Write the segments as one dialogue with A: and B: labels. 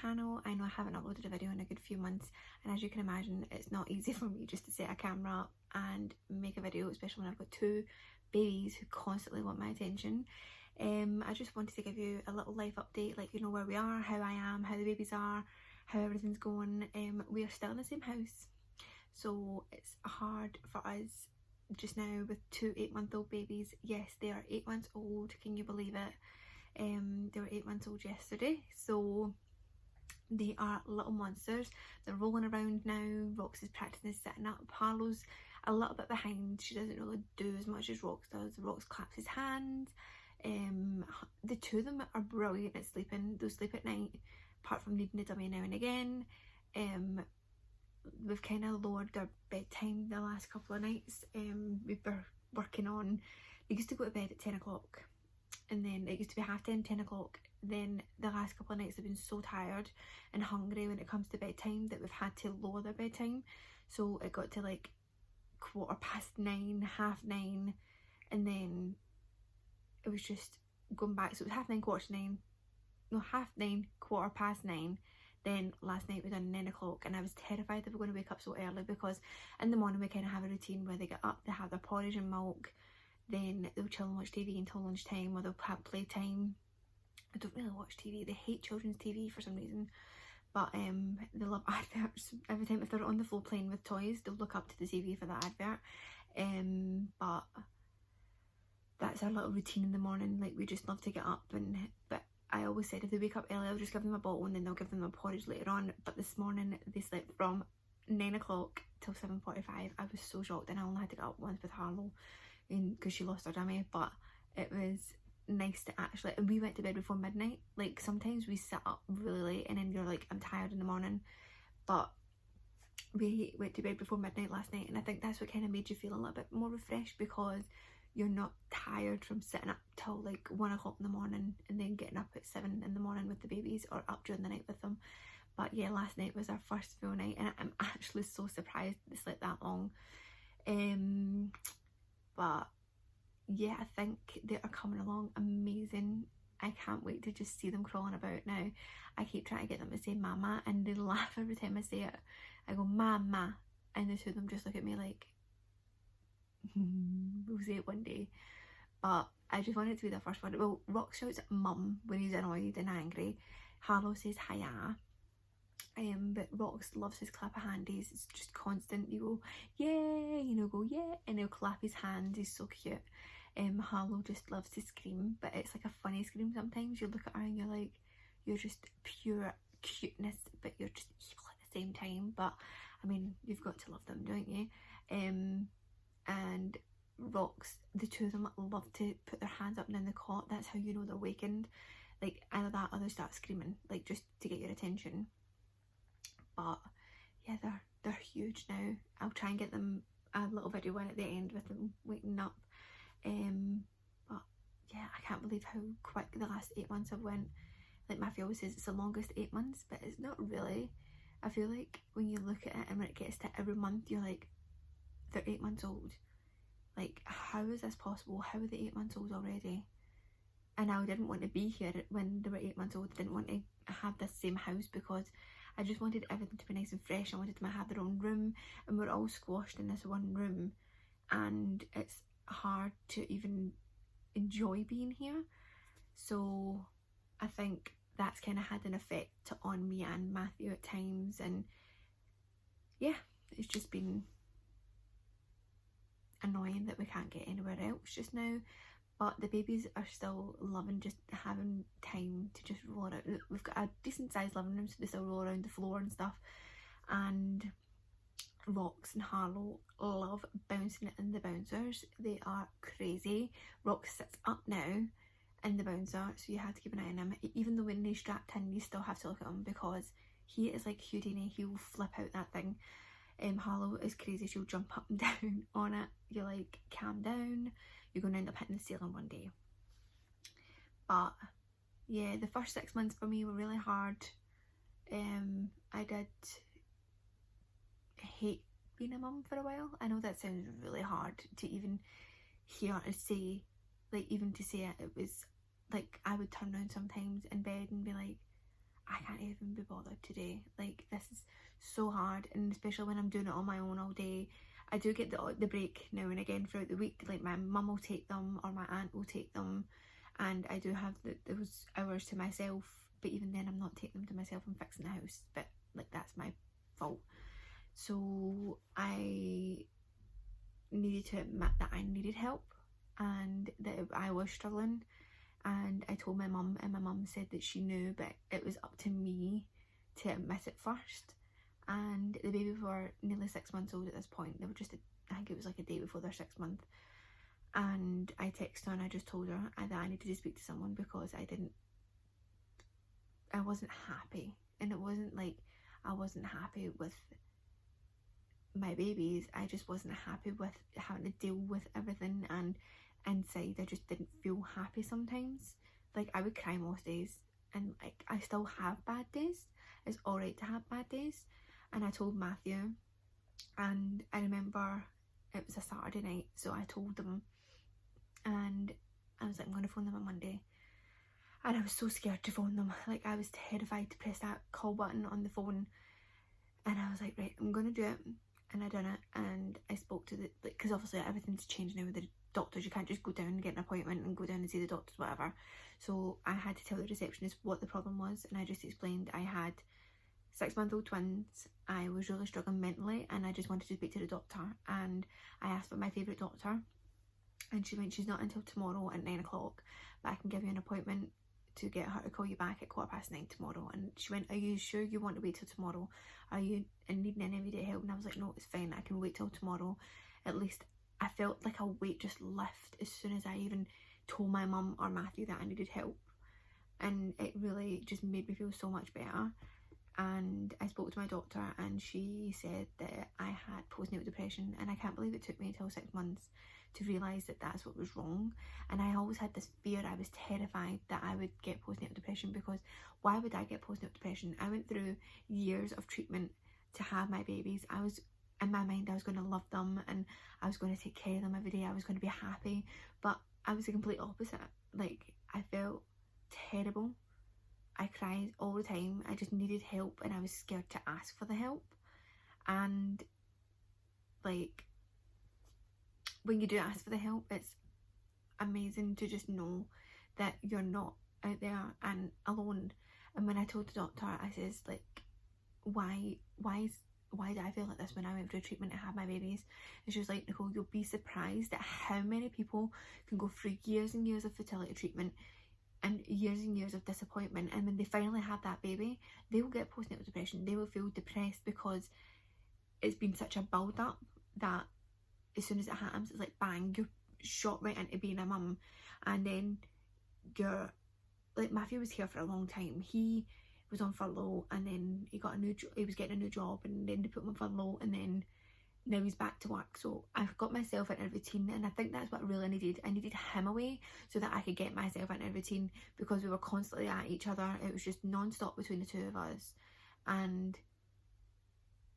A: channel. I know I haven't uploaded a video in a good few months, and as you can imagine, it's not easy for me just to set a camera up and make a video, especially when I've got two babies who constantly want my attention. I just wanted to give you a little life update, like, you know, where we are, how I am, how the babies are, how everything's going. We are still in the same house, so it's hard for us just now with two 8-month-old babies. Yes, they are 8 months old, can you believe it? They were 8 months old yesterday, so they are little monsters. They're rolling around now. Rox is practicing sitting up. Harlow's a little bit behind. She doesn't really do as much as Rox does. Rox claps his hands. The two of them are brilliant at sleeping. They'll sleep at night, apart from needing a dummy now and again. We've kind of lowered their bedtime the last couple of nights. We've been working on, they used to go to bed at 10 o'clock, and then it used to be 10:30, 10 o'clock. Then the last couple of nights they've been so tired and hungry when it comes to bedtime that we've had to lower their bedtime. So it got to like 9:15, 9:30, and then it was just going back. So it was 9:30, 9:45, no, 9:30, 9:15. Then last night we done 9 o'clock, and I was terrified they were going to wake up so early, because in the morning we kind of have a routine where they get up, they have their porridge and milk, then they'll chill and watch TV until lunchtime, or they'll have playtime. I don't really watch TV. They hate children's TV for some reason, but they love adverts. Every time if they're on the floor playing with toys, they'll look up to the TV for the advert. But that's our little routine in the morning. Like, we just love to get up, but I always said if they wake up early, I'll just give them a bottle and then they'll give them a porridge later on. But this morning they slept from 9 o'clock till 7:45. I was so shocked, and I only had to get up once with Harlow because she lost her dummy. But it was nice to actually, and we went to bed before midnight. Like, sometimes we sit up really late and then you're like, I'm tired in the morning, but we went to bed before midnight last night, and I think that's what kind of made you feel a little bit more refreshed, because you're not tired from sitting up till like 1 o'clock in the morning and then getting up at 7 in the morning with the babies, or up during the night with them. But yeah, last night was our first full night, and I'm actually so surprised they slept that long. But yeah, I think they are coming along amazing. I can't wait to just see them crawling about now. I keep trying to get them to say mama, and they laugh every time I say it. I go mama, and the two of them just look at me like, we'll say it one day. But I just want it to be the first one. Well, Rox shouts mum when he's annoyed and angry. Harlow says hiya. But Rox loves his clap of handies. It's just constant. You go yeah, you know, go yeah, and he'll clap his hands. He's so cute. Harlow just loves to scream, but it's like a funny scream sometimes. You look at her and you're like, you're just pure cuteness, but you're just evil at the same time. But I mean, you've got to love them, don't you? And Rox, the two of them love to put their hands up and down the cot. That's how you know they're awakened. Like, either that or they start screaming, like, just to get your attention. But yeah, they're huge now. I'll try and get them a little video in at the end with them waking up. But yeah, I can't believe how quick the last 8 months have went. Like, Matthew always says it's the longest 8 months, but it's not really. I feel like when you look at it, and when it gets to every month, you're like, they're 8 months old. Like, how is this possible? How are they 8 months old already? And I didn't want to be here when they were 8 months old. I didn't want to have this same house, because I just wanted everything to be nice and fresh. I wanted them to have their own room, and we're all squashed in this one room, and it's hard to even enjoy being here. So I think that's kind of had an effect on me and Matthew at times, and yeah, it's just been annoying that we can't get anywhere else just now. But the babies are still loving just having time to just roll around. We've got a decent sized living room, so they still roll around the floor and stuff. And Rox and Harlow love bouncing it in the bouncers. They are crazy. Rox sits up now in the bouncer, so you have to keep an eye on him. Even though when he's strapped in, you still have to look at him, because he is like Houdini. He will flip out that thing. Harlow is crazy. She'll jump up and down on it. You're like, calm down, you're going to end up hitting the ceiling one day. But yeah, the first 6 months for me were really hard. I did hate being a mum for a while. I know that sounds really hard to even hear and say, like, even to say it. It was like, I would turn around sometimes in bed and be like, I can't even be bothered today. Like, this is so hard, and especially when I'm doing it on my own all day. I do get the break now and again throughout the week. Like, my mum will take them or my aunt will take them, and I do have those hours to myself, but even then I'm not taking them to myself. I'm fixing the house, but like, that's my fault. So I needed to admit that I needed help and that I was struggling, and I told my mum, and my mum said that she knew, but it was up to me to admit it first. And the babies were nearly 6 months old at this point. They were just, I think it was like a day before their 6th month. And I texted her and I just told her that I needed to speak to someone because I wasn't happy. And it wasn't like I wasn't happy with my babies, I just wasn't happy with having to deal with everything, and inside I just didn't feel happy sometimes. Like, I would cry most days, and like, I still have bad days. It's alright to have bad days. And I told Matthew, and I remember it was a Saturday night, so I told them, and I was like, I'm going to phone them on Monday. And I was so scared to phone them. Like, I was terrified to press that call button on the phone. And I was like, right, I'm going to do it. And I done it, and I spoke to because obviously everything's changed now with the doctors. You can't just go down and get an appointment and go down and see the doctors, whatever. So I had to tell the receptionist what the problem was, and I just explained I had 6-month-old twins. I was really struggling mentally, and I just wanted to speak to the doctor. And I asked for my favourite doctor, and she went, she's not until tomorrow at 9 o'clock, but I can give you an appointment to get her to call you back at 9:15 tomorrow. And she went, are you sure you want to wait till tomorrow? Are you needing any immediate help? And I was like, no, it's fine, I can wait till tomorrow. At least I felt like a weight just lift as soon as I even told my mum or Matthew that I needed help, and it really just made me feel so much better. And I spoke to my doctor, and she said that I had postnatal depression, and I can't believe it took me until 6 months to realise that that's what was wrong. And I always had this fear, I was terrified that I would get postnatal depression, because why would I get postnatal depression? I went through years of treatment to have my babies. I was, in my mind, I was going to love them, and I was going to take care of them every day, I was going to be happy, but I was the complete opposite. Like, I felt terrible, I cried all the time, I just needed help, and I was scared to ask for the help. And like, when you do ask for the help, it's amazing to just know that you're not out there and alone. And when I told the doctor, I says, like, why did I feel like this when I went through treatment to have my babies? And she was like, Nicolle, you'll be surprised at how many people can go through years and years of fertility treatment and years of disappointment, and when they finally have that baby, they will get postnatal depression. They will feel depressed because it's been such a build up that as soon as it happens, it's like bang, you're shot right into being a mum. And then you're like, Matthew was here for a long time. He was on furlough, and then he got he was getting a new job, and then they put him on furlough, and then now he's back to work. So I've got myself into a routine, and I think that's what I really needed. I needed him away so that I could get myself into a routine, because we were constantly at each other. It was just non-stop between the two of us, and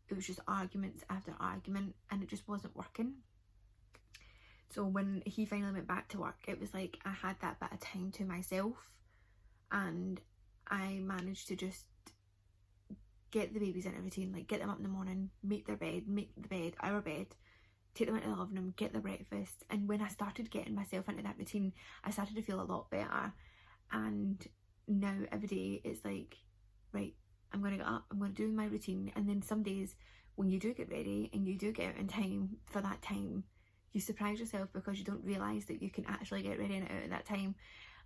A: it was just arguments after argument, and it just wasn't working. So when he finally went back to work, it was like I had that bit of time to myself, and I managed to just get the babies in a routine, like get them up in the morning, make the bed, our bed, take them into the living room, get their breakfast. And when I started getting myself into that routine, I started to feel a lot better. And now every day it's like, right, I'm going to get up, I'm going to do my routine. And then some days when you do get ready and you do get out in time for that time, you surprise yourself because you don't realise that you can actually get ready and out at that time.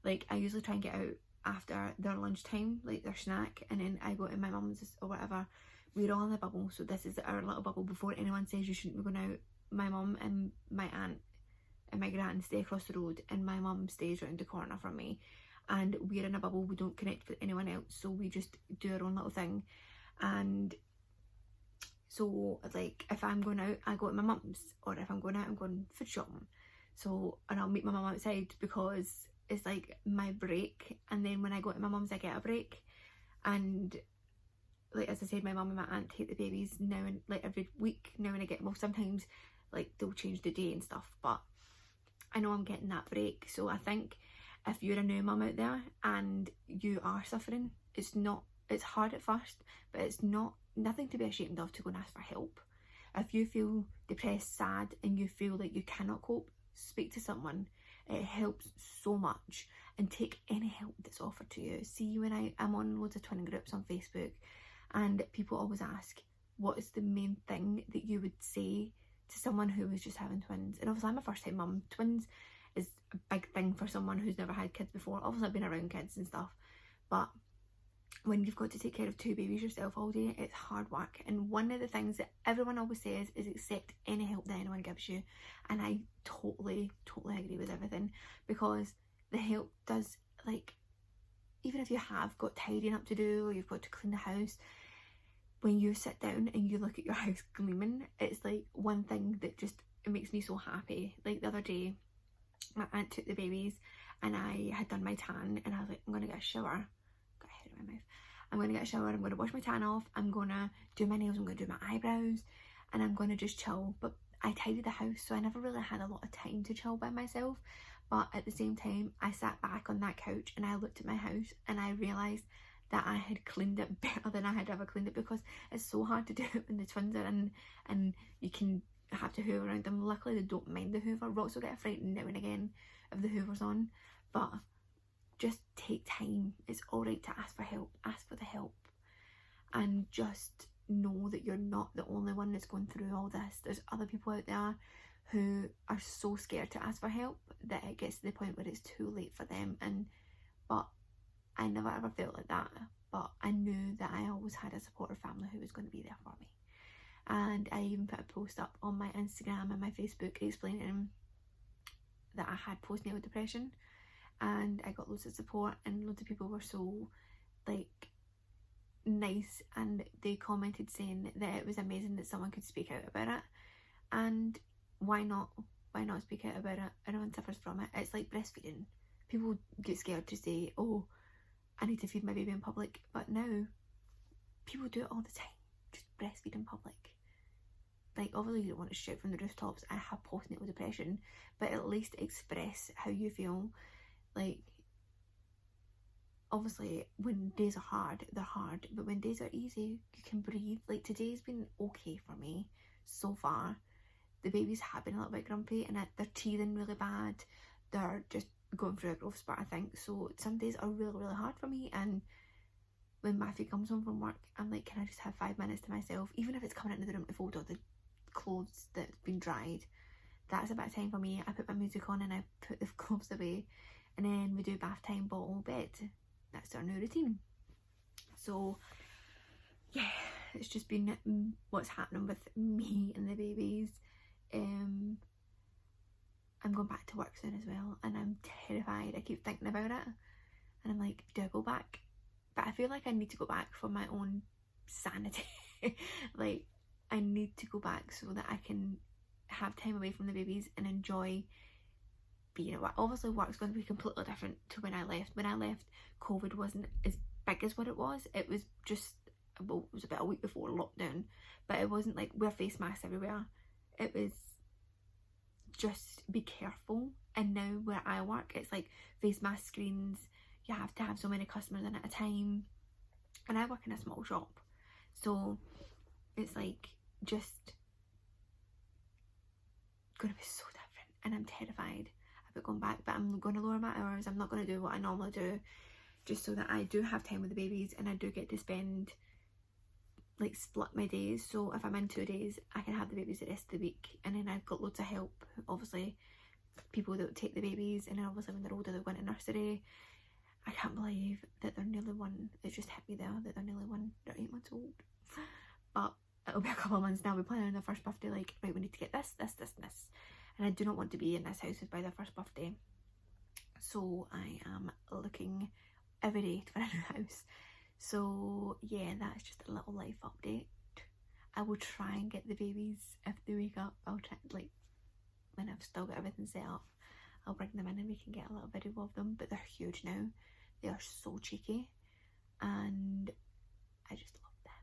A: Like, I usually try and get out after their lunchtime, like their snack, and then I go to my mum's or whatever. We're all in a bubble, so this is our little bubble before anyone says you shouldn't be going out. My mum and my aunt and my gran stay across the road, and my mum stays round the corner from me, and we're in a bubble. We don't connect with anyone else, so we just do our own little thing. And so, like, if I'm going out, I go to my mum's, or if I'm going out, I'm going food shopping. So, and I'll meet my mum outside because it's like my break. And then when I go to my mum's, I get a break. And like, as I said, my mum and my aunt take the babies now, and like every week now, and I get, well, sometimes like they'll change the day and stuff, but I know I'm getting that break. So I think if you're a new mum out there and you are suffering, it's not it's hard at first, but it's nothing to be ashamed of to go and ask for help. If you feel depressed, sad, and you feel like you cannot cope, speak to someone. It helps so much, and take any help that's offered to you. See, when I'm on loads of twin groups on Facebook, and people always ask, what is the main thing that you would say to someone who was just having twins? And obviously I'm a first time mum. Twins is a big thing for someone who's never had kids before. Obviously I've been around kids and stuff, but when you've got to take care of 2 babies yourself all day, it's hard work. And one of the things that everyone always says is accept any help that anyone gives you. And I totally agree with everything, because the help does, like, even if you have got tidying up to do, or you've got to clean the house, when you sit down and you look at your house gleaming, it's like one thing that just, it makes me so happy. Like the other day, my aunt took the babies and I had done my tan, and I was like, I'm gonna get a shower. Got a hair in my mouth. I'm gonna get a shower, I'm gonna wash my tan off, I'm gonna do my nails, I'm gonna do my eyebrows, and I'm gonna just chill. But I tidied the house, so I never really had a lot of time to chill by myself. But at the same time, I sat back on that couch and I looked at my house and I realised that I had cleaned it better than I had ever cleaned it, because it's so hard to do it when the twins are in and you can have to hoover around them. Luckily they don't mind the hoover. Rox will get frightened now and again if the hoover's on, but just take time. It's alright to ask for help, ask for the help, and just know that you're not the only one that's going through all this. There's other people out there who are so scared to ask for help that it gets to the point where it's too late for them. But I never ever felt like that, but I knew that I always had a supportive family who was going to be there for me. And I even put a post up on my Instagram and my Facebook explaining that I had postnatal depression, and I got loads of support, and loads of people were so like nice, and they commented saying that it was amazing that someone could speak out about it. And why not speak out about it? Everyone suffers from it. It's like breastfeeding. People get scared to say, oh, I need to feed my baby in public, but now people do it all the time. Just breastfeed in public. Like, obviously you don't want to shout from the rooftops, I have postnatal depression, but at least express how you feel. Like, obviously when days are hard, they're hard, but when days are easy, you can breathe. Like, today's been okay for me so far. The babies have been a little bit grumpy, and they're teething really bad. They're just going through a growth spurt, I think. So some days are really hard for me, and when Matthew comes home from work, I'm like, can I just have 5 minutes to myself? Even if it's coming into the room to fold all the clothes that's been dried, that's a bit of time for me. I put my music on and I put the clothes away, and then we do bath time, bottle, bed. That's our new routine. So yeah, it's just been what's happening with me and the babies. I'm going back to work soon as well, and I'm terrified. I keep thinking about it, and I'm like, do I go back? But I feel like I need to go back for my own sanity. Like, I need to go back so that I can have time away from the babies and enjoy being at work. Obviously work's going to be completely different to when I left. When I left, COVID wasn't as big as what it was. It was just, well, it was about a week before lockdown, but it wasn't like wear face masks everywhere. It was just be careful. And now where I work, it's like face mask screens, you have to have so many customers in at a time, and I work in a small shop, so it's like just gonna be so different, and I'm terrified about going back. But I'm going to lower my hours. I'm not going to do what I normally do, just so that I do have time with the babies and I do get to spend, like, split my days. So if I'm in 2 days, I can have the babies the rest of the week, and then I've got loads of help, obviously people that take the babies, and then obviously when they're older they're going to nursery. I can't believe that they're nearly 1. It just hit me there that they're nearly 1. They're 8 months old, but it'll be a couple of months now. We're planning on their first birthday, like, right, we need to get this, and I do not want to be in this house by their first birthday. So I am looking every day for a new house. So yeah, that's just a little life update. I will try and get the babies, if they wake up, I'll try, like, when I've still got everything set up, I'll bring them in and we can get a little video of them. But they're huge now. They are so cheeky, and I just love them.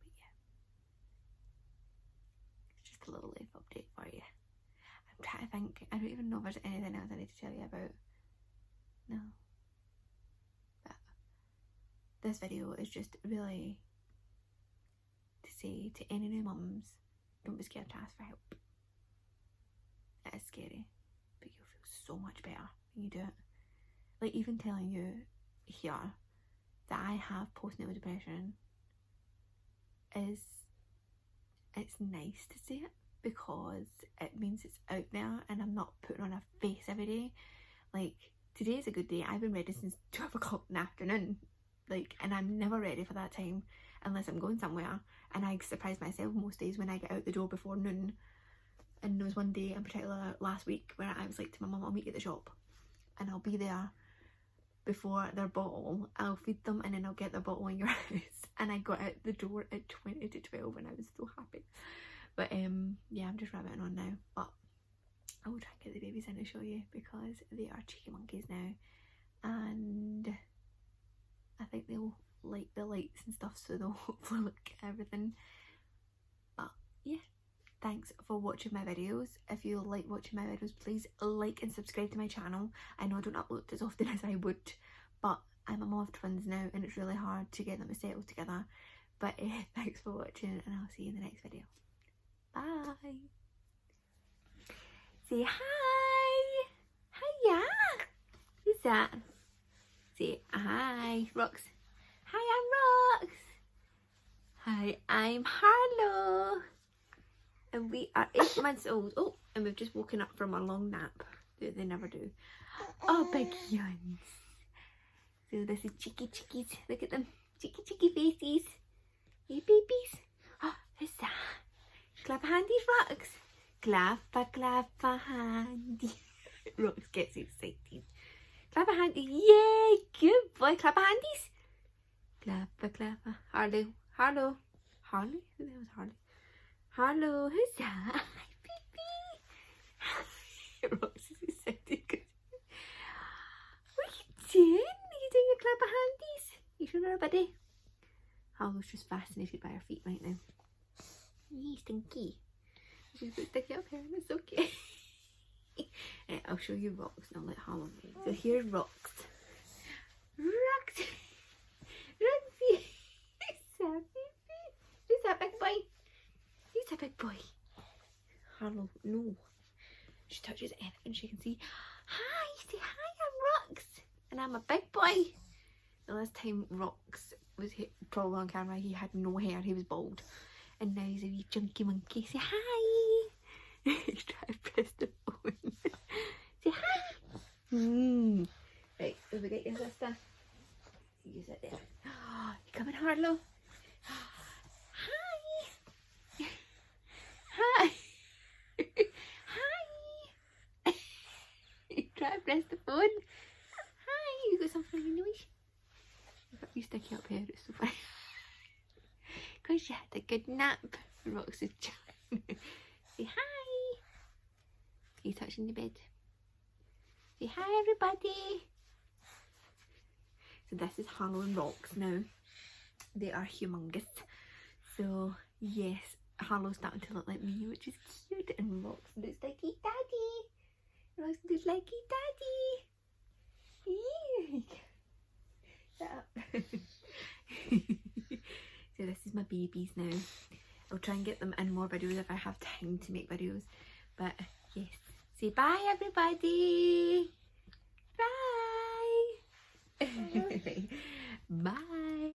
A: But yeah, it's just a little life update for you. I'm trying to think. I don't even know if there's anything else I need to tell you about. No. But this video is just really to say to any new mums, don't be scared to ask for help. It is scary, but you'll feel so much better when you do it. Like, even telling you here that I have postnatal depression it's nice to say it, because it means it's out there and I'm not putting on a face every day. Like, today's a good day. I've been ready since 12 o'clock in the afternoon, like, and I'm never ready for that time unless I'm going somewhere, and I surprise myself most days when I get out the door before noon. And there was one day in particular last week where I was like to my mum, I'll meet you at the shop and I'll be there before their bottle. I'll feed them and then I'll get their bottle in your house. And I got out the door at 20 to 12 and I was so happy. But yeah, I'm just rabbiting on now, but I will try and get the babies in to show you, because they are cheeky monkeys now, and I think they'll like the lights and stuff, so they'll hopefully look at everything. But yeah, thanks for watching my videos. If you like watching my videos, please like and subscribe to my channel. I know I don't upload as often as I would, but I'm a mum of twins now and it's really hard to get them to settle together. But thanks for watching, and I'll see you in the next video. Bye. Say hi. Hiya. Who's that? Say hi. Rox. Hi, I'm Rox. Hi, I'm Harlow. And we are 8 months old. Oh, and we've just woken up from a long nap. They never do. Oh, big yawns. So this is cheeky chickies. Look at them. Cheeky faces. Hey, babies. Oh, who's that? Clap handies, Rox. Clap a handy. Rox gets excited. Clap a handy. Yay, good boy. Clap a handies. Clap a. Harlow. Harlow. Harlow? Who the hell is Harlow? Harlow, who's that? Hi, baby. Rox is excited. What are you doing? Are you doing a clap of handies? You sure her, buddy? Harlow's just fascinated by her feet right now. Yee, stinky. She's got sticky up here and it's okay. Right, I'll show you Rox and I'll let Harlow wait. So here's Rox. Rox! Roxy! Who's that, baby? Who's that big boy? Who's a big boy? Harlow, no. She touches anything she can see. Hi, say hi, I'm Rox. And I'm a big boy. The last time Rox was probably on camera, he had no hair, he was bald. And now he's a wee chunky monkey. Say hi. Try to press the phone. Say hi. Right, so we get your sister. You sit there. Oh, you coming, Harlow? Hi. Hi. Hi. Try to press the phone. Hi. You got something on your nose? You've got you sticky up here. It's so funny. Because you had a good nap. Rox is chilling. Say hi. Are you touching the bed? Say hi, everybody. So this is Harlow and Rox now. They are humongous. So yes, Harlow's starting to look like me, which is cute, and Rox looks like his daddy. Rox looks like his daddy. Shut up. So this is my babies now. I'll try and get them in more videos if I have time to make videos. But yes, say bye, everybody. Bye.